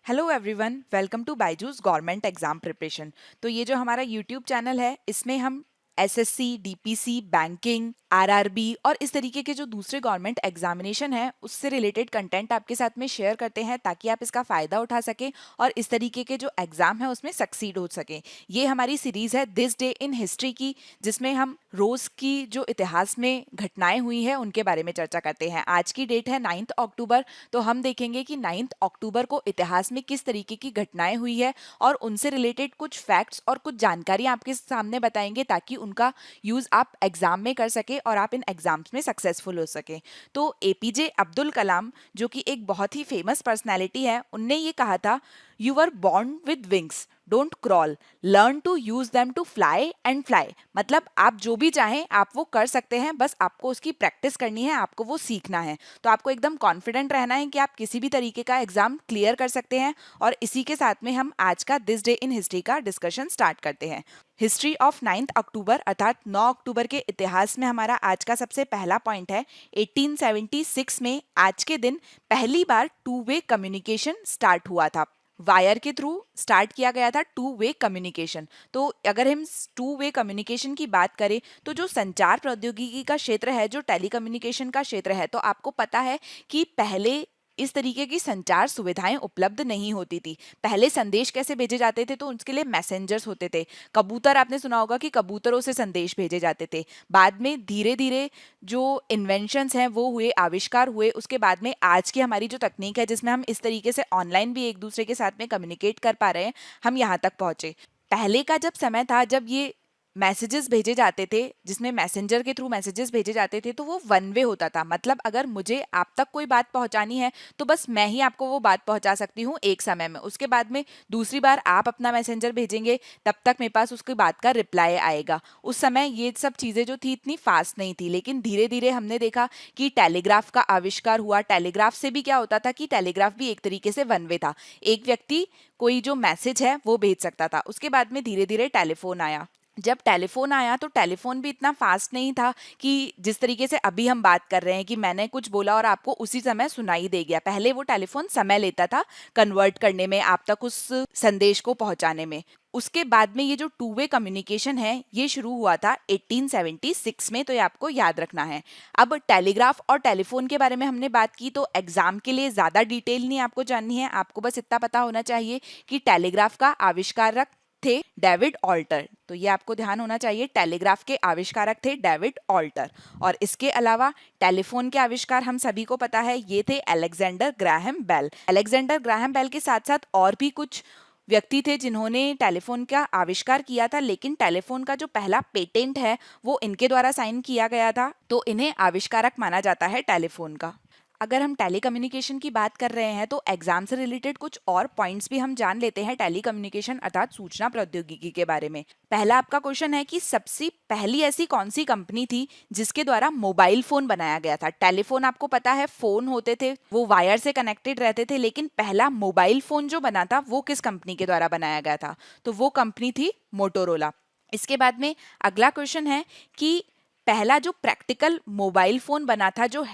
Hello everyone, welcome to Byju's government exam preparation. तो ये जो हमारा यूट्यूब चैनल है, इसमें हम एसएससी, डीपीसी, बैंकिंग, आरआरबी और इस तरीके के जो दूसरे गवर्नमेंट एग्जामिनेशन है उससे रिलेटेड कंटेंट आपके साथ में शेयर करते हैं ताकि आप इसका फ़ायदा उठा सकें और इस तरीके के जो एग्ज़ाम है उसमें सक्सीड हो सकें। ये हमारी सीरीज़ है दिस डे इन हिस्ट्री की, जिसमें हम रोज़ की जो इतिहास में घटनाएं हुई हैं उनके बारे में चर्चा करते हैं। आज की डेट है 9 अक्टूबर, तो हम देखेंगे कि 9 अक्टूबर को इतिहास में किस तरीके की घटनाएं हुई है और उनसे रिलेटेड कुछ फैक्ट्स और कुछ जानकारी आपके सामने बताएंगे ताकि उनका यूज़ आप एग्जाम में कर सके और आप इन एग्जाम्स में सक्सेसफुल हो सके। तो एपीजे अब्दुल कलाम, जो कि एक बहुत ही फेमस पर्सनैलिटी है, उनने ये कहा था, you are born with wings, don't crawl, learn to use them to fly and fly. मतलब आप जो भी चाहें आप वो कर सकते हैं, बस आपको उसकी प्रैक्टिस करनी है, आपको वो सीखना है। तो आपको एकदम कॉन्फिडेंट रहना है कि आप किसी भी तरीके का एग्जाम क्लियर कर सकते हैं। और इसी के साथ में हम आज का दिस डे इन हिस्ट्री का डिस्कशन स्टार्ट करते हैं। हिस्ट्री ऑफ 9 अक्टूबर अर्थात 9 अक्टूबर के इतिहास में हमारा आज का सबसे पहला पॉइंट है, 1876 में आज के दिन पहली बार टू वे कम्युनिकेशन स्टार्ट हुआ था। वायर के थ्रू स्टार्ट किया गया था टू वे कम्युनिकेशन। तो अगर हम टू वे कम्युनिकेशन की बात करें तो जो संचार प्रौद्योगिकी का क्षेत्र है, जो टेलीकम्युनिकेशन का क्षेत्र है, तो आपको पता है कि पहले इस तरीके की संचार सुविधाएं उपलब्ध नहीं होती थी। पहले संदेश कैसे भेजे जाते थे, तो उसके लिए मैसेंजर्स होते थे। कबूतर, आपने सुना होगा कि कबूतरों से संदेश भेजे जाते थे। बाद में धीरे धीरे जो इन्वेंशंस हैं वो हुए, आविष्कार हुए। उसके बाद में आज की हमारी जो तकनीक है, जिसमें हम इस तरीके से ऑनलाइन भी एक दूसरे के साथ में कम्युनिकेट कर पा रहे हैं, हम यहाँ तक पहुंचे। पहले का जब समय था, जब ये मैसेजेस भेजे जाते थे, जिसमें मैसेंजर के थ्रू मैसेजेस भेजे जाते थे, तो वो वन वे होता था। मतलब अगर मुझे आप तक कोई बात पहुंचानी है तो बस मैं ही आपको वो बात पहुंचा सकती हूँ एक समय में। उसके बाद में दूसरी बार आप अपना मैसेंजर भेजेंगे, तब तक मेरे पास उसकी बात का रिप्लाई आएगा। उस समय ये सब चीज़ें जो थी इतनी फास्ट नहीं थी, लेकिन धीरे धीरे हमने देखा कि टेलीग्राफ का आविष्कार हुआ। टेलीग्राफ से भी क्या होता था कि टेलीग्राफ भी एक तरीके से वन वे था, एक व्यक्ति कोई जो मैसेज है वो भेज सकता था। उसके बाद में धीरे धीरे टेलीफोन आया। जब टेलीफोन आया तो टेलीफोन भी इतना फास्ट नहीं था कि जिस तरीके से अभी हम बात कर रहे हैं कि मैंने कुछ बोला और आपको उसी समय सुनाई दे गया। पहले वो टेलीफोन समय लेता था कन्वर्ट करने में, आप तक उस संदेश को पहुंचाने में। उसके बाद में ये जो टू वे कम्युनिकेशन है ये शुरू हुआ था 1876 में, तो ये आपको याद रखना है। अब टेलीग्राफ और टेलीफोन के बारे में हमने बात की, तो एग्जाम के लिए ज़्यादा डिटेल नहीं आपको जाननी है, आपको बस इतना पता होना चाहिए कि टेलीग्राफ का आविष्कारक थे डेविड ऑल्टर। तो ये आपको ध्यान होना चाहिए, टेलीग्राफ के आविष्कारक थे डेविड ऑल्टर। और इसके अलावा टेलीफोन के आविष्कार हम सभी को पता है, ये थे Alexander Graham Bell. Alexander Graham Bell के साथ साथ और भी कुछ व्यक्ति थे जिन्होंने टेलीफोन का आविष्कार किया था, लेकिन टेलीफोन का जो पहला पेटेंट है वो इनके द्वारा साइन किया गया था, तो इन्हें आविष्कारक माना जाता है टेलीफोन का। अगर हम टेलीकम्युनिकेशन की बात कर रहे हैं तो एग्जाम से रिलेटेड कुछ और पॉइंट्स भी हम जान लेते हैं टेलीकम्युनिकेशन अर्थात सूचना प्रौद्योगिकी के बारे में। पहला आपका क्वेश्चन है कि सबसे पहली ऐसी कौन सी कंपनी थी जिसके द्वारा मोबाइल फोन बनाया गया था। टेलीफोन आपको पता है फोन होते थे, वो वायर से कनेक्टेड रहते थे, लेकिन पहला मोबाइल फोन जो बना था वो किस कंपनी के द्वारा बनाया गया था, तो वो कंपनी थी मोटोरोला। इसके बाद में अगला क्वेश्चन है कि पहला जो प्रैक्टिकल मोबाइल फोन बना था, जो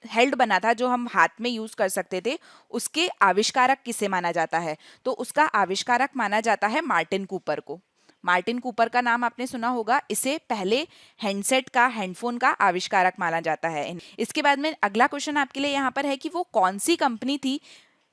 हेल्ड बना था, जो हम हाथ में यूज कर सकते थे, उसके आविष्कारक किसे माना जाता है, तो उसका आविष्कारक माना जाता है मार्टिन कूपर को। मार्टिन कूपर का नाम आपने सुना होगा, इसे पहले हैंडसेट का, हैंडफोन का आविष्कारक माना जाता है। इसके बाद में अगला क्वेश्चन आपके लिए यहाँ पर है कि वो कौन सी कंपनी थी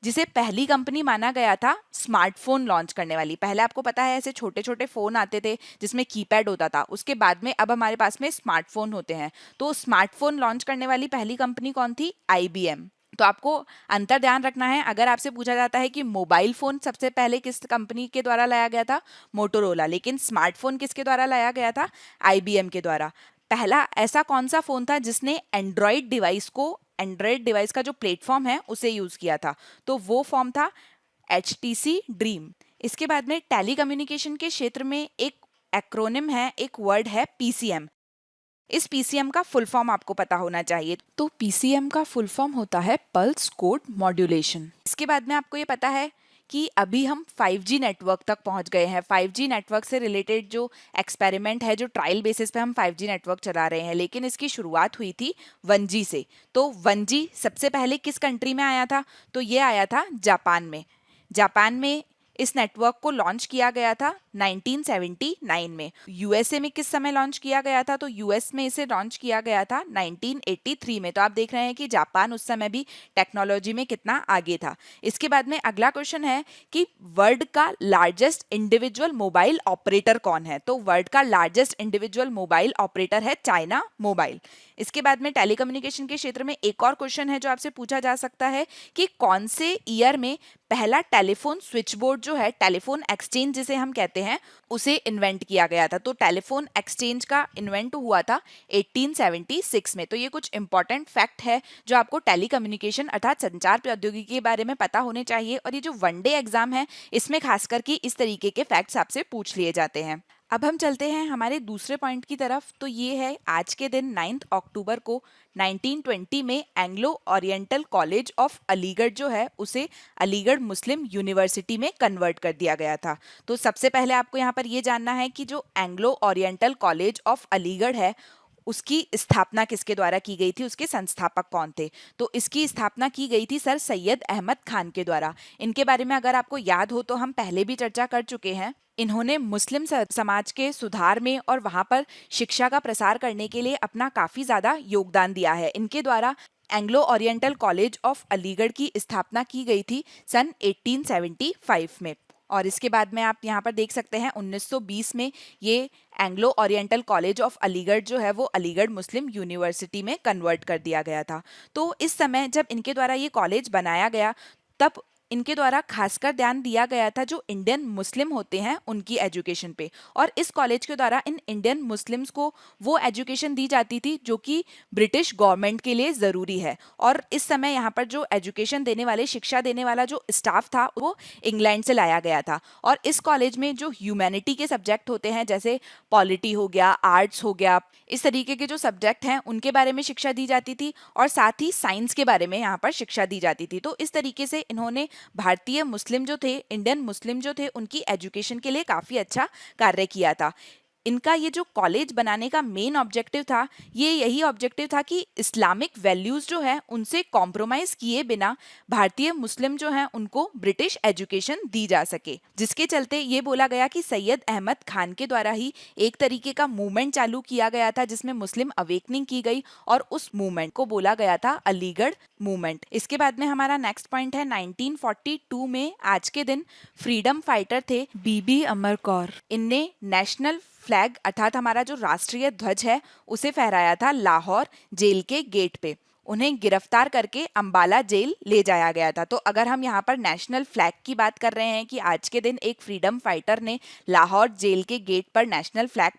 जिसे पहली कंपनी माना गया था स्मार्टफोन लॉन्च करने वाली। पहले आपको पता है ऐसे छोटे छोटे फोन आते थे जिसमें कीपैड होता था, उसके बाद में अब हमारे पास में स्मार्टफोन होते हैं। तो स्मार्टफोन लॉन्च करने वाली पहली कंपनी कौन थी? आईबीएम। तो आपको अंतर ध्यान रखना है, अगर आपसे पूछा जाता है कि मोबाइल फोन सबसे पहले किस कंपनी के द्वारा लाया गया था, मोटोरोला, लेकिन स्मार्टफोन किसके द्वारा लाया गया था? आईबीएम के द्वारा। पहला ऐसा कौन सा फोन था जिसने एंड्रॉयड डिवाइस का जो प्लेटफॉर्म है उसे यूज किया था, तो वो फॉर्म था HTC ड्रीम। इसके बाद में टेलीकम्युनिकेशन के क्षेत्र में एक एक्रोनिम है, एक वर्ड है PCM। इस PCM का फुल फॉर्म आपको पता होना चाहिए, तो PCM का फुल फॉर्म होता है पल्स कोड मॉड्यूलेशन। इसके बाद में आपको ये पता है कि अभी हम 5G नेटवर्क तक पहुंच गए हैं। 5G नेटवर्क से रिलेटेड जो एक्सपेरिमेंट है, जो ट्रायल बेसिस पे हम 5G नेटवर्क चला रहे हैं, लेकिन इसकी शुरुआत हुई थी 1G से। तो 1G सबसे पहले किस कंट्री में आया था? तो ये आया था जापान में। जापान में इस नेटवर्क को लॉन्च किया गया था 1979 में। यूएसए में किस समय लॉन्च किया गया था? तो यूएस में इसे लॉन्च किया गया था 1983 में। तो आप देख रहे हैं कि जापान उस समय भी टेक्नोलॉजी में कितना आगे था। इसके बाद में अगला क्वेश्चन है कि वर्ल्ड का लार्जेस्ट इंडिविजुअल मोबाइल ऑपरेटर कौन है? तो वर्ल्ड का लार्जेस्ट इंडिविजुअल मोबाइल ऑपरेटर है चाइना मोबाइल। इसके बाद में टेलीकम्युनिकेशन के क्षेत्र में एक और क्वेश्चन है जो आपसे पूछा जा सकता है कि कौन से ईयर में पहला टेलीफोन स्विच बोर्ड जो है, टेलीफोन एक्सचेंज जिसे हम कहते हैं, उसे इन्वेंट किया गया था। तो टेलीफोन एक्सचेंज का इन्वेंट हुआ था 1876 में। तो ये कुछ इंपॉर्टेंट फैक्ट है जो आपको टेलीकम्युनिकेशन अर्थात संचार प्रौद्योगिकी के बारे में पता होने चाहिए। और ये जो वनडे एग्जाम है इसमें खास करके इस तरीके के फैक्ट्स आपसे पूछ लिए जाते हैं। अब हम चलते हैं हमारे दूसरे पॉइंट की तरफ। तो ये है आज के दिन 9 अक्टूबर को 1920 में Anglo oriental college of Aligarh जो है उसे अलीगढ़ मुस्लिम यूनिवर्सिटी में कन्वर्ट कर दिया गया था। तो सबसे पहले आपको यहाँ पर ये जानना है कि जो Anglo oriental college of Aligarh है उसकी स्थापना किसके द्वारा की गई थी, उसके संस्थापक कौन थे? तो इसकी स्थापना की गई थी सर सैयद अहमद खान के द्वारा। इनके बारे में अगर आपको याद हो तो हम पहले भी चर्चा कर चुके हैं। इन्होंने मुस्लिम समाज के सुधार में और वहां पर शिक्षा का प्रसार करने के लिए अपना काफी ज्यादा योगदान दिया है। इनके द्वारा Anglo oriental college of Aligarh की स्थापना की गई थी सन 1875 में। और इसके बाद में आप यहाँ पर देख सकते हैं 1920 में ये Anglo oriental college of Aligarh जो है वो अलीगढ़ मुस्लिम यूनिवर्सिटी में कन्वर्ट कर दिया गया था। तो इस समय जब इनके द्वारा ये कॉलेज बनाया गया तब इनके द्वारा खासकर ध्यान दिया गया था जो इंडियन मुस्लिम होते हैं उनकी एजुकेशन पे। और इस कॉलेज के द्वारा इन इंडियन मुस्लिम्स को वो एजुकेशन दी जाती थी जो कि ब्रिटिश गवर्नमेंट के लिए ज़रूरी है। और इस समय यहाँ पर जो एजुकेशन देने वाले, शिक्षा देने वाला जो स्टाफ था वो इंग्लैंड से लाया गया था। और इस कॉलेज में जो ह्यूमैनिटी के सब्जेक्ट होते हैं जैसे पॉलिटी हो गया, आर्ट्स हो गया, इस तरीके के जो सब्जेक्ट हैं उनके बारे में शिक्षा दी जाती थी और साथ ही साइंस के बारे में यहाँ पर शिक्षा दी जाती थी। तो इस तरीके से इन्होंने भारतीय मुस्लिम जो थे, इंडियन मुस्लिम जो थे, उनकी एजुकेशन के लिए काफ़ी अच्छा कार्य किया था। इनका ये जो कॉलेज बनाने का मेन ऑब्जेक्टिव था, ये यही ऑब्जेक्टिव था कि इस्लामिक वैल्यूज़ जो है उनसे कॉम्प्रोमाइज़ किए बिना भारतीय मुस्लिम जो हैं उनको ब्रिटिश एजुकेशन दी जा सके। जिसके चलते ये बोला गया कि सैयद अहमद खान के द्वारा ही एक तरीके का मूवमेंट चालू किया गया था जिसमें मुस्लिम अवेकनिंग की गई और उस मूवमेंट को बोला गया था अलीगढ़ मूवमेंट। इसके बाद में हमारा नेक्स्ट पॉइंट है 1942 में आज के दिन फ्रीडम फाइटर थे बीबी अमर कौर। इनने नेशनल फ्लैग अर्थात हमारा जो राष्ट्रीय ध्वज है उसे फहराया था लाहौर जेल के गेट पे। उन्हें गिरफ्तार करके अंबाला जेल ले जाया गया था। तो अगर हम यहाँ पर नेशनल फ्लैग की बात कर रहे हैं कि आज के दिन एक फ्रीडम फाइटर ने लाहौर जेल के गेट पर नेशनल फ्लैग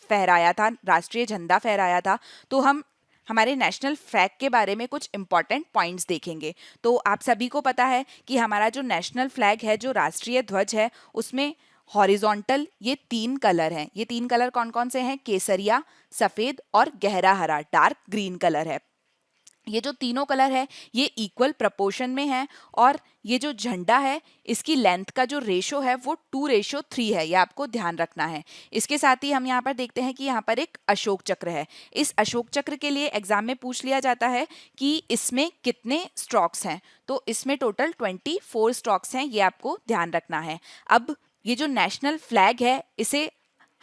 फहराया था, राष्ट्रीय झंडा फहराया था, तो हम हमारे नेशनल फ्लैग के बारे में कुछ इंपॉर्टेंट पॉइंट्स देखेंगे। तो आप सभी को पता है कि हमारा जो नेशनल फ्लैग है, जो राष्ट्रीय ध्वज है, उसमें हॉरिजॉन्टल ये 3 कलर हैं। ये 3 कलर कौन कौन से हैं? केसरिया, सफ़ेद और गहरा हरा, डार्क ग्रीन कलर है। ये जो तीनों कलर है ये इक्वल प्रपोर्शन में है और ये जो झंडा है इसकी लेंथ का जो रेशो है वो 2:3 है। ये आपको ध्यान रखना है। इसके साथ ही हम यहाँ पर देखते हैं कि यहाँ पर एक अशोक चक्र है। इस अशोक चक्र के लिए एग्जाम में पूछ लिया जाता है कि इसमें कितने स्ट्रोक्स हैं। तो इसमें टोटल 24 स्ट्रोक्स हैं, ये आपको ध्यान रखना है। अब ये जो नेशनल फ्लैग है इसे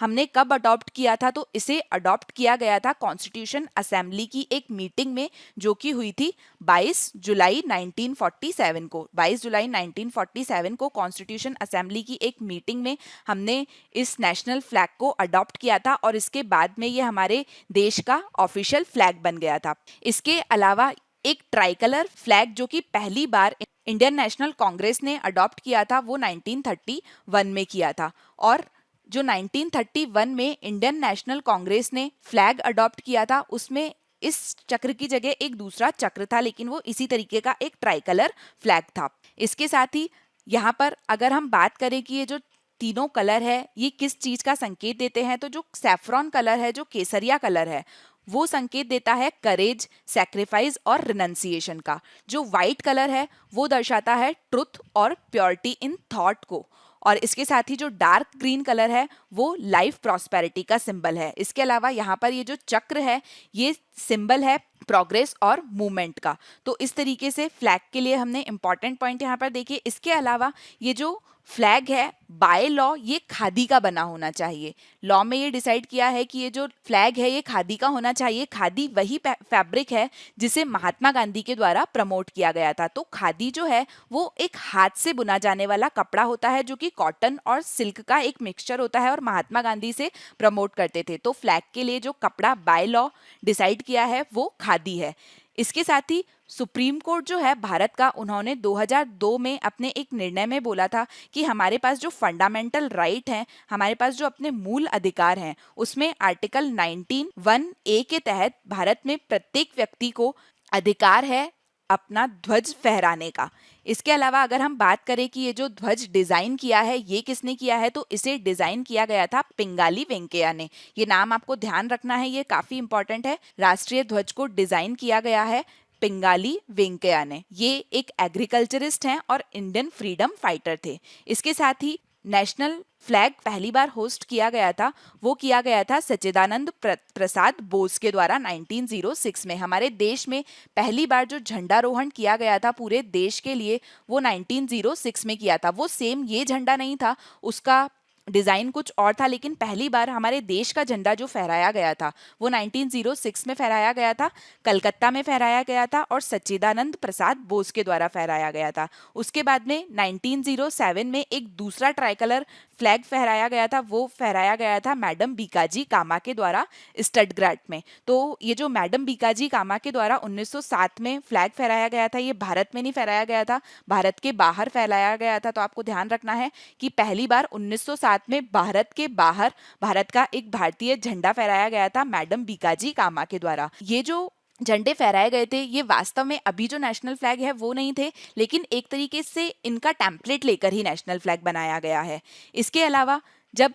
हमने कब अडॉप्ट किया था? तो इसे अडॉप्ट किया गया था कॉन्स्टिट्यूशन असेंबली की एक मीटिंग में जो कि हुई थी 22 जुलाई 1947 को। 22 जुलाई 1947 को कॉन्स्टिट्यूशन असेंबली की एक मीटिंग में हमने इस नेशनल फ्लैग को अडॉप्ट किया था और इसके बाद में ये हमारे देश का ऑफिशियल फ्लैग बन गया था। इसके अलावा एक ट्राइकलर फ्लैग जो कि पहली बार इंडियन नेशनल कांग्रेस ने अडॉप्ट किया था वो 1931 में किया था। और जो 1931 में इंडियन नेशनल कांग्रेस ने फ्लैग अडॉप्ट किया था उसमें इस चक्र की जगह एक दूसरा चक्र था, लेकिन वो इसी तरीके का एक ट्राइकलर फ्लैग था। इसके साथ ही यहाँ पर अगर हम बात करें कि ये जो तीनों कलर है ये किस चीज का संकेत देते हैं, तो जो सैफ्रॉन कलर है, जो केसरिया कलर है, वो संकेत देता है करेज, सैक्रिफाइस और रिनंसिएशन का। जो वाइट कलर है वो दर्शाता है ट्रुथ और प्योरिटी इन थॉट को। और इसके साथ ही जो डार्क ग्रीन कलर है वो लाइफ प्रॉस्पेरिटी का सिंबल है। इसके अलावा यहाँ पर ये जो चक्र है ये सिंबल है प्रोग्रेस और मूवमेंट का। तो इस तरीके से फ्लैग के लिए हमने इंपॉर्टेंट पॉइंट यहाँ पर देखिए। इसके अलावा ये जो फ्लैग है बाय लॉ ये खादी का बना होना चाहिए। लॉ में ये डिसाइड किया है कि ये जो फ्लैग है ये खादी का होना चाहिए। खादी वही फैब्रिक है जिसे महात्मा गांधी के द्वारा प्रमोट किया गया था। तो खादी जो है वो एक हाथ से बुना जाने वाला कपड़ा होता है जो कि कॉटन और सिल्क का एक मिक्सचर होता है और महात्मा गांधी से प्रमोट करते थे। तो फ्लैग के लिए जो कपड़ा बाय लॉ डिसाइड किया है वो खादी है। इसके साथ ही सुप्रीम कोर्ट जो है भारत का, उन्होंने 2002 में अपने एक निर्णय में बोला था कि हमारे पास जो फंडामेंटल राइट हैं, हमारे पास जो अपने मूल अधिकार हैं, उसमें आर्टिकल 19(1)(a) के तहत भारत में प्रत्येक व्यक्ति को अधिकार है अपना ध्वज फहराने का। इसके अलावा अगर हम बात करें कि ये जो ध्वज डिजाइन किया है ये किसने किया है, तो इसे डिजाइन किया गया था पिंगाली वेंकैया ने। ये नाम आपको ध्यान रखना है, ये काफी इंपॉर्टेंट है। राष्ट्रीय ध्वज को डिजाइन किया गया है पिंगाली वेंकैया ने। ये एक एग्रीकल्चरिस्ट हैं और इंडियन फ्रीडम फाइटर थे। इसके साथ ही नेशनल फ्लैग पहली बार होस्ट किया गया था, वो किया गया था सच्चिदानंद प्रसाद बोस के द्वारा 1906 में। हमारे देश में पहली बार जो झंडारोहण किया गया था पूरे देश के लिए वो 1906 में किया था। वो सेम ये झंडा नहीं था, उसका डिजाइन कुछ और था, लेकिन पहली बार हमारे देश का झंडा जो फहराया गया था वो 1906 में फहराया गया था, कलकत्ता में फहराया गया था और सच्चिदानंद प्रसाद बोस के द्वारा फहराया गया था। उसके बाद में 1907 में एक दूसरा ट्राइकलर फ्लैग फहराया गया था, वो फहराया गया था मैडम बीकाजी कामा के द्वारा स्टटग्राट में। तो ये जो मैडम बीकाजी कामा के द्वारा 1907 में फ्लैग फहराया गया था, ये भारत में नहीं फहराया गया था, भारत के बाहर फहराया गया था। तो आपको ध्यान रखना है कि पहली बार 1907 में भारत के बाहर भारत का एक भारतीय झंडा फहराया गया था मैडम बीकाजी कामा के द्वारा। ये जो झंडे फहराए गए थे ये वास्तव में अभी जो नेशनल फ्लैग है वो नहीं थे, लेकिन एक तरीके से इनका टेम्पलेट लेकर ही नेशनल फ्लैग बनाया गया है। इसके अलावा जब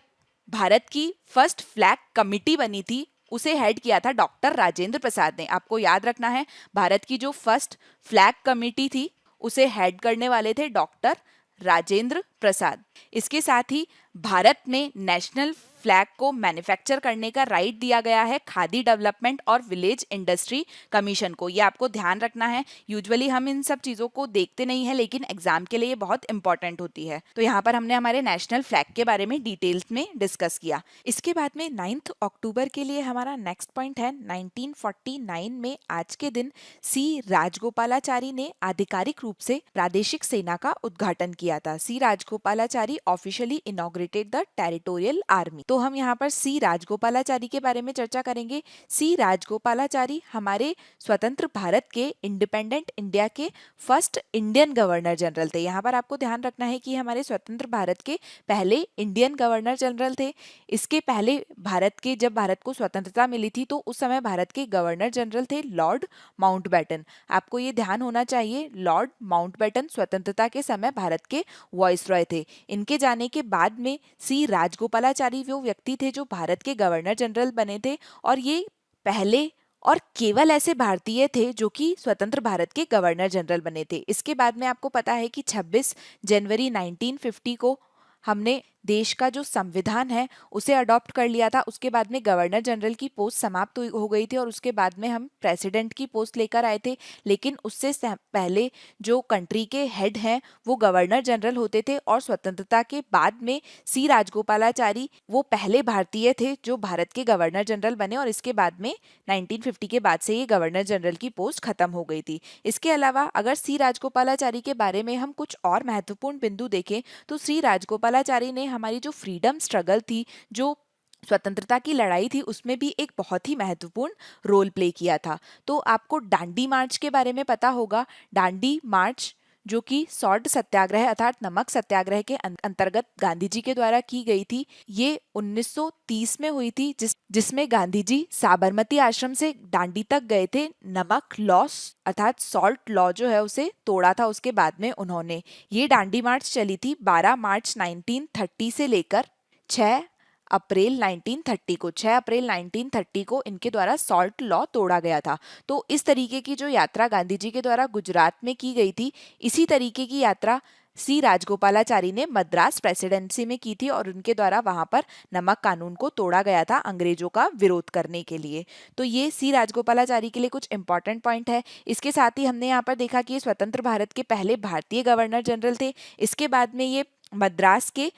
भारत की फर्स्ट फ्लैग कमिटी बनी थी उसे हेड किया था डॉक्टर राजेंद्र प्रसाद ने। आपको याद रखना है भारत की जो फर्स्ट फ्लैग कमिटी थी उसे हेड करने वाले थे डॉक्टर राजेंद्र प्रसाद। इसके साथ ही भारत में नेशनल फ्लैग को मैन्युफैक्चर करने का राइट दिया गया है खादी डेवलपमेंट और विलेज इंडस्ट्री कमीशन को। ये आपको ध्यान रखना है। यूजुअली हम इन सब चीज़ों को देखते नहीं है, लेकिन एग्जाम के लिए बहुत इंपॉर्टेंट होती है। तो यहाँ पर हमने हमारे नेशनल फ्लैग के बारे में डिटेल्स में डिस्कस किया। इसके बाद में 9 अक्टूबर के लिए हमारा नेक्स्ट पॉइंट है 1949 में आज के दिन सी राजगोपालाचारी ने आधिकारिक रूप से प्रादेशिक सेना का उद्घाटन किया था। C Rajagopalachari officially inaugurated the territorial army. तो हम यहाँ पर सी राजगोपालाचारी के बारे में चर्चा करेंगे। सी राजगोपालाचारी हमारे स्वतंत्र भारत के इंडिपेंडेंट इंडिया के फर्स्ट इंडियन गवर्नर जनरल थे। यहाँ पर आपको ध्यान रखना है कि हमारे स्वतंत्र भारत के पहले इंडियन गवर्नर जनरल थे। इसके पहले जब भारत को स्वतंत्रता मिली थी तो उस समय भारत के गवर्नर जनरल थे लॉर्ड माउंटबेटन। आपको ये ध्यान होना चाहिए, लॉर्ड माउंटबेटन स्वतंत्रता के समय भारत के वॉइसरॉय थे। इनके जाने के बाद में सी राजगोपालाचारी वो व्यक्ति थे जो भारत के गवर्नर जनरल बने थे और ये पहले और केवल ऐसे भारतीय थे जो कि स्वतंत्र भारत के गवर्नर जनरल बने थे। इसके बाद में आपको पता है कि 26 जनवरी 1950 को हमने देश का जो संविधान है उसे अडॉप्ट कर लिया था। उसके बाद में गवर्नर जनरल की पोस्ट समाप्त हो गई थी और उसके बाद में हम प्रेसिडेंट की पोस्ट लेकर आए थे। लेकिन उससे पहले जो कंट्री के हेड हैं वो गवर्नर जनरल होते थे और स्वतंत्रता के बाद में सी राजगोपालाचारी वो पहले भारतीय थे जो भारत के गवर्नर जनरल बने और इसके बाद में 1950 के बाद से ये गवर्नर जनरल की पोस्ट खत्म हो गई थी। इसके अलावा अगर सी राजगोपालाचारी के बारे में हम कुछ और महत्वपूर्ण बिंदु देखें तो सी राजगोपालाचारी ने हमारी जो फ्रीडम स्ट्रगल थी, जो स्वतंत्रता की लड़ाई थी, उसमें भी एक बहुत ही महत्वपूर्ण रोल प्ले किया था। तो आपको दांडी मार्च के बारे में पता होगा। दांडी मार्च जो कि सॉल्ट सत्याग्रह अर्थात नमक सत्याग्रह के अंतर्गत गांधी जी के द्वारा की गई थी। ये 1930 में हुई थी जिसमें गांधी जी साबरमती आश्रम से दांडी तक गए थे। नमक लॉ अर्थात सॉल्ट लॉ जो है उसे तोड़ा था। उसके बाद में उन्होंने ये दांडी मार्च चली थी 12 मार्च 1930 से लेकर 6 अप्रैल 1930 को इनके द्वारा सॉल्ट लॉ तोड़ा गया था। तो इस तरीके की जो यात्रा गांधी जी के द्वारा गुजरात में की गई थी, इसी तरीके की यात्रा सी राजगोपालाचारी ने मद्रास प्रेसिडेंसी में की थी और उनके द्वारा वहां पर नमक कानून को तोड़ा गया था अंग्रेजों का विरोध करने के लिए। तो ये सी राजगोपालाचारी के लिए कुछ इंपॉर्टेंट पॉइंट है। इसके साथ ही हमने यहाँ पर देखा कि ये स्वतंत्र भारत के पहले भारतीय गवर्नर जनरल थे। इसके बाद में ये मद्रास के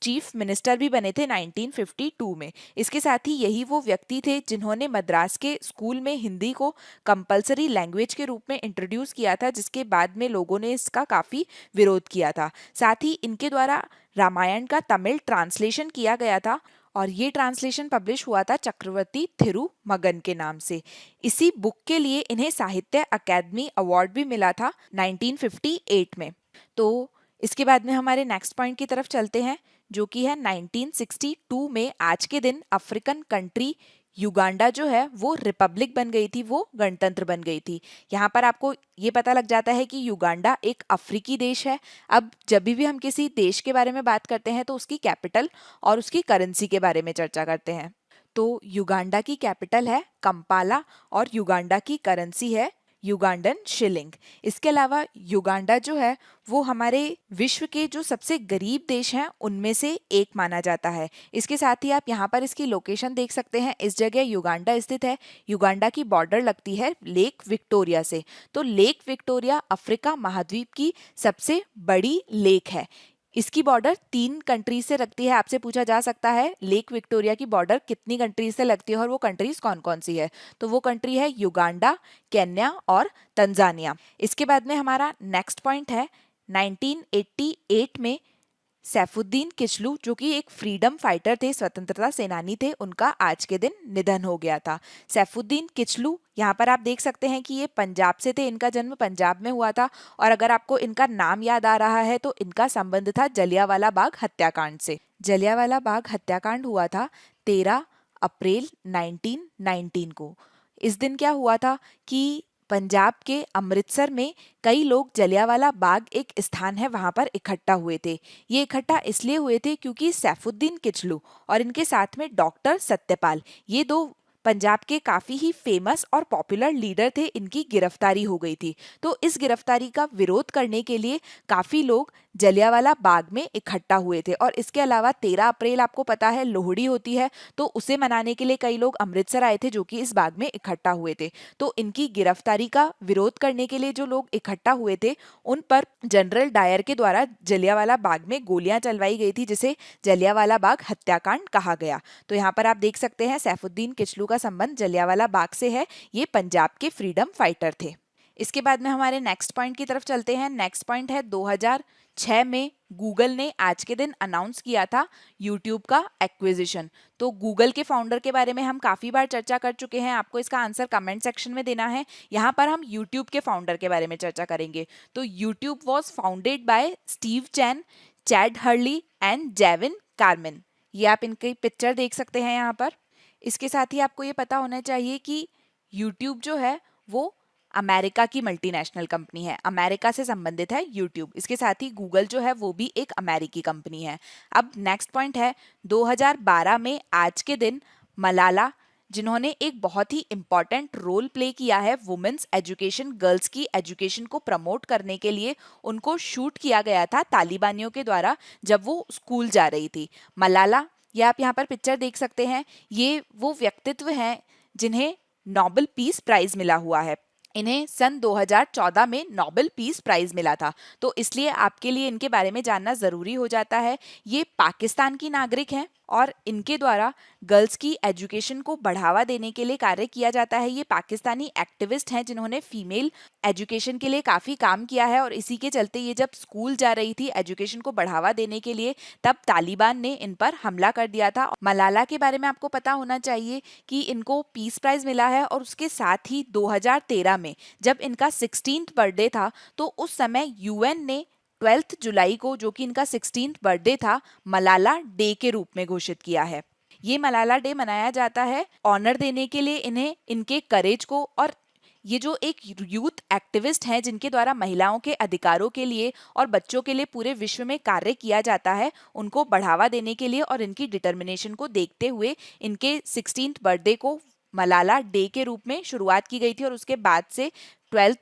चीफ मिनिस्टर भी बने थे 1952 में। इसके साथ ही यही वो व्यक्ति थे जिन्होंने मद्रास के स्कूल में हिंदी को कंपलसरी लैंग्वेज के रूप में इंट्रोड्यूस किया था, जिसके बाद में लोगों ने इसका काफ़ी विरोध किया था। साथ ही इनके द्वारा रामायण का तमिल ट्रांसलेशन किया गया था और ये ट्रांसलेशन पब्लिश हुआ था चक्रवर्ती थिरुमगन के नाम से। इसी बुक के लिए इन्हें साहित्य अकादमी अवार्ड भी मिला था 1958 में। तो इसके बाद में हमारे नेक्स्ट पॉइंट की तरफ चलते हैं, जो कि है 1962 में आज के दिन अफ्रीकन कंट्री युगांडा जो है वो रिपब्लिक बन गई थी, वो गणतंत्र बन गई थी। यहाँ पर आपको ये पता लग जाता है कि युगांडा एक अफ्रीकी देश है। अब जब भी हम किसी देश के बारे में बात करते हैं तो उसकी कैपिटल और उसकी करेंसी के बारे में चर्चा करते हैं। तो युगांडा की कैपिटल है कंपाला और युगांडा की करेंसी है युगांडन शिलिंग। इसके अलावा युगांडा जो है वो हमारे विश्व के जो सबसे गरीब देश हैं उनमें से एक माना जाता है। इसके साथ ही आप यहाँ पर इसकी लोकेशन देख सकते हैं। इस जगह युगांडा स्थित है। युगांडा की बॉर्डर लगती है लेक विक्टोरिया से। तो लेक विक्टोरिया अफ्रीका महाद्वीप की सबसे बड़ी लेक है। इसकी बॉर्डर 3 कंट्रीज से लगती है। आपसे पूछा जा सकता है लेक विक्टोरिया की बॉर्डर कितनी कंट्रीज से लगती है और वो कंट्रीज कौन कौन सी है। तो वो कंट्री है युगांडा, केन्या और तंजानिया। इसके बाद में हमारा नेक्स्ट पॉइंट है 1988 में सैफुद्दीन किचलू, जो कि एक फ्रीडम फाइटर थे, स्वतंत्रता सेनानी थे, उनका आज के दिन निधन हो गया था। सैफुद्दीन किचलू, यहाँ पर आप देख सकते हैं कि ये पंजाब से थे। इनका जन्म पंजाब में हुआ था और अगर आपको इनका नाम याद आ रहा है तो इनका संबंध था जलियांवाला बाग हत्याकांड से। जलियांवाला बाग हत्याकांड हुआ था 13 अप्रैल 1919 को। इस दिन क्या हुआ था कि पंजाब के अमृतसर में कई लोग जलियांवाला बाग एक स्थान है वहां पर इकट्ठा हुए थे। ये इकट्ठा इसलिए हुए थे क्योंकि सैफुद्दीन किचलू और इनके साथ में डॉक्टर सत्यपाल, ये दो पंजाब के काफी ही फेमस और पॉपुलर लीडर थे, इनकी गिरफ्तारी हो गई थी। तो इस गिरफ्तारी का विरोध करने के लिए काफी लोग जलियांवाला बाग में इकट्ठा हुए थे। और इसके अलावा 13 अप्रैल आपको पता है लोहड़ी होती है, तो उसे मनाने के लिए कई लोग अमृतसर आए थे जो कि इस बाग में इकट्ठा हुए थे। तो इनकी गिरफ्तारी का विरोध करने के लिए जो लोग इकट्ठा हुए थे उन पर जनरल डायर के द्वारा जलियांवाला बाग में गोलियां चलवाई गई थी, जिसे जलियांवाला बाग हत्याकांड कहा गया। तो यहाँ पर आप देख सकते हैं सैफुद्दीन किचलू का संबंध जलियांवाला बाग से है। ये पंजाब के फ्रीडम फाइटर थे। इसके बाद में हमारे नेक्स्ट पॉइंट की तरफ चलते हैं। नेक्स्ट पॉइंट है 2006 में गूगल ने आज के दिन अनाउंस किया था यूट्यूब का एक्विजिशन। तो गूगल के फाउंडर के बारे में हम काफ़ी बार चर्चा कर चुके हैं, आपको इसका आंसर कमेंट सेक्शन में देना है। यहाँ पर हम यूट्यूब के फाउंडर के बारे में चर्चा करेंगे। तो YouTube was founded by Steve Chen, Chad Hurley and Jawed Karim. ये आप इनकी पिक्चर देख सकते हैं यहाँ पर। इसके साथ ही आपको ये पता होना चाहिए कि यूट्यूब जो है वो अमेरिका की मल्टीनेशनल कंपनी है, अमेरिका से संबंधित है यूट्यूब। इसके साथ ही गूगल जो है वो भी एक अमेरिकी कंपनी है। अब नेक्स्ट पॉइंट है 2012 में आज के दिन मलाला, जिन्होंने एक बहुत ही इम्पॉर्टेंट रोल प्ले किया है वुमेन्स एजुकेशन, गर्ल्स की एजुकेशन को प्रमोट करने के लिए, उनको शूट किया गया था तालिबानियों के द्वारा जब वो स्कूल जा रही थी। मलाला, ये आप यहाँ पर पिक्चर देख सकते हैं, ये वो व्यक्तित्व हैं जिन्हें नोबेल पीस प्राइज मिला हुआ है। इन्हें सन 2014 में नोबेल पीस प्राइज मिला था, तो इसलिए आपके लिए इनके बारे में जानना ज़रूरी हो जाता है। ये पाकिस्तान की नागरिक हैं और इनके द्वारा गर्ल्स की एजुकेशन को बढ़ावा देने के लिए कार्य किया जाता है। ये पाकिस्तानी एक्टिविस्ट हैं जिन्होंने फीमेल एजुकेशन के लिए काफ़ी काम किया है और इसी के चलते ये जब स्कूल जा रही थी एजुकेशन को बढ़ावा देने के लिए, तब तालिबान ने इन पर हमला कर दिया था। मलाला के बारे में आपको पता होना चाहिए कि इनको पीस प्राइज मिला है और उसके साथ ही 2013 में जब इनका 16th बर्थडे था तो उस समय यूएन ने 12 जुलाई को, जो कि इनका 16th बर्थडे था, मलाला डे के रूप में घोषित किया है। ये मलाला डे मनाया जाता है ऑनर देने के लिए इन्हें, इनके करेज को, और ये जो एक यूथ एक्टिविस्ट हैं जिनके द्वारा महिलाओं के अधिकारों के लिए और बच्चों के लिए पूरे विश्व में कार्य किया जाता है, उनको बढ़ावा देने के लिए और इनकी डिटर्मिनेशन को देखते हुए इनके 16th बर्थडे को मलाला डे के रूप में शुरुआत की गई थी और उसके बाद से 12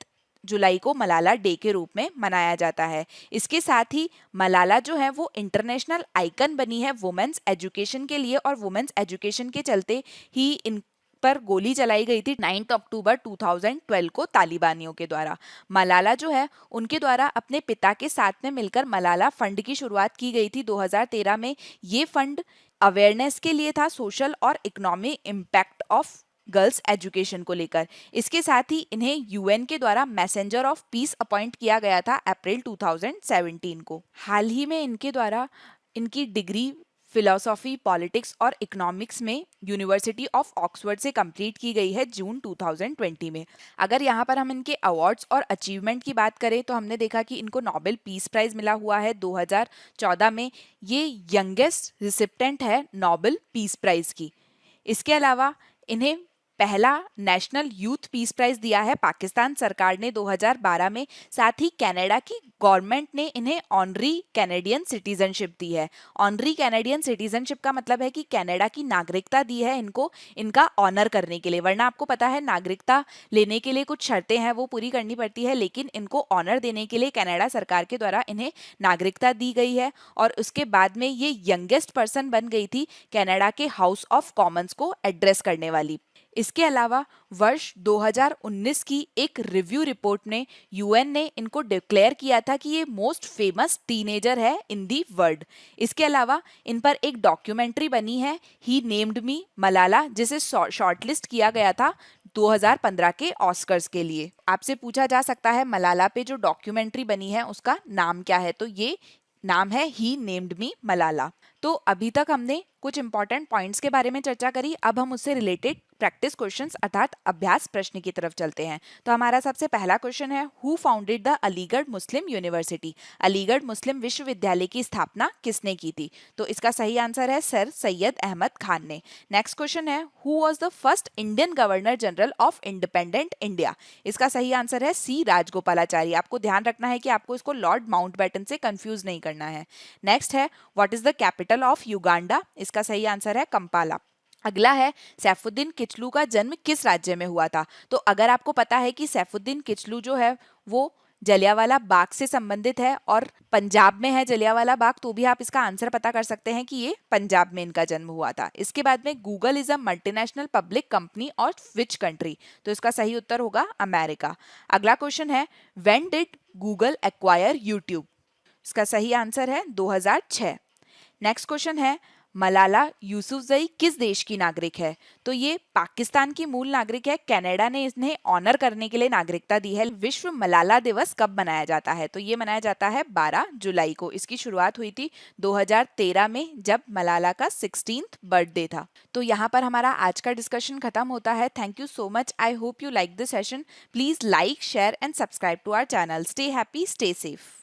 जुलाई को मलाला डे के रूप में मनाया जाता है। इसके साथ ही मलाला जो है वो इंटरनेशनल आइकन बनी है वुमेन्स एजुकेशन के लिए, और वुमेन्स एजुकेशन के चलते ही इन पर गोली चलाई गई थी 9 अक्टूबर 2012 को तालिबानियों के द्वारा। मलाला जो है उनके द्वारा अपने पिता के साथ में मिलकर मलाला फंड की शुरुआत की गई थी 2013 में। ये फंड अवेयरनेस के लिए था, सोशल और economic impact of girls education को लेकर। इसके साथ ही इन्हें यूएन के द्वारा मैसेंजर ऑफ पीस अपॉइंट किया गया था अप्रैल 2017 को। हाल ही में इनके द्वारा इनकी डिग्री फिलोसॉफी, पॉलिटिक्स और इकोनॉमिक्स में यूनिवर्सिटी ऑफ ऑक्सफोर्ड से कंप्लीट की गई है जून 2020 में। अगर यहाँ पर हम इनके अवार्ड्स और अचीवमेंट की बात करें तो हमने देखा कि इनको नोबेल पीस प्राइज मिला हुआ है 2014 में। ये यंगेस्ट रिसिप्टेंट है नोबेल पीस प्राइज की। इसके अलावा इन्हें पहला नेशनल यूथ पीस प्राइज दिया है पाकिस्तान सरकार ने 2012 में। साथ ही कनाडा की गवर्नमेंट ने इन्हें ऑनरी कैनेडियन सिटीजनशिप दी है। ऑनरी कैनेडियन सिटीजनशिप का मतलब है कि कनाडा की नागरिकता दी है इनको, इनका ऑनर करने के लिए। वरना आपको पता है नागरिकता लेने के लिए कुछ शर्तें हैं वो पूरी करनी पड़ती है, लेकिन इनको ऑनर देने के लिए कनाडा सरकार के द्वारा इन्हें नागरिकता दी गई है। और उसके बाद में ये यंगेस्ट पर्सन बन गई थी कनाडा के हाउस ऑफ कॉमन्स को एड्रेस करने वाली। इसके अलावा वर्ष 2019 की एक रिव्यू रिपोर्ट ने यूएन ने इनको डिक्लेयर किया था कि ये मोस्ट फेमस टीनेजर है इन दी वर्ल्ड। इसके अलावा इन पर एक डॉक्यूमेंट्री बनी है ही नेम्ड मी मलाला, जिसे शॉर्टलिस्ट किया गया था 2015 के ऑस्कर्स के लिए। आपसे पूछा जा सकता है मलाला पे जो डॉक्यूमेंट्री बनी है उसका नाम क्या है, तो ये नाम है ही नेम्ड मी मलाला। तो अभी तक हमने कुछ इंपॉर्टेंट पॉइंट्स के बारे में चर्चा करी। अब हम उससे रिलेटेड प्रैक्टिस क्वेश्चंस अर्थात अभ्यास प्रश्न की तरफ चलते हैं। तो हमारा सबसे पहला क्वेश्चन है, who founded the Aligarh Muslim university? Aligarh मुस्लिम विश्वविद्यालय की स्थापना किसने की थी? तो इसका सही आंसर है सर सैयद अहमद खान ने। नेक्स्ट क्वेश्चन है, who was the first Indian governor general of independent India? इसका सही आंसर है सी राजगोपालाचारी। आपको ध्यान रखना है कि आपको इसको लॉर्ड माउंटबेटन से कंफ्यूज नहीं करना है। नेक्स्ट है, what is the capital of Uganda? इसका सही आंसर है कंपाला। अगला है, सैफुद्दीन किचलू का जन्म किस राज्य में हुआ था? तो अगर आपको पता है कि सैफुद्दीन किचलू जो है वो जलियांवाला बाग से संबंधित है और पंजाब में है जलियांवाला बाग, तो भी आप इसका आंसर पता कर सकते हैं कि ये पंजाब में इनका जन्म हुआ था। इसके बाद में, Google is a multinational public company और विच कंट्री? तो इसका सही उत्तर होगा अमेरिका। अगला क्वेश्चन है, when did Google acquire YouTube? इसका सही आंसर है 2006। नेक्स्ट क्वेश्चन है, मलाला यूसुफजई किस देश की नागरिक है? तो ये पाकिस्तान की मूल नागरिक है। कनाडा ने इन्हें ऑनर करने के लिए नागरिकता दी है। विश्व मलाला दिवस कब मनाया जाता है? तो ये मनाया जाता है 12 जुलाई को। इसकी शुरुआत हुई थी 2013 में जब मलाला का 16th बर्थडे था। तो यहाँ पर हमारा आज का डिस्कशन खत्म होता है। Thank you so much. I hope you like this session. Please like, share and subscribe to our channel. Stay happy, stay safe.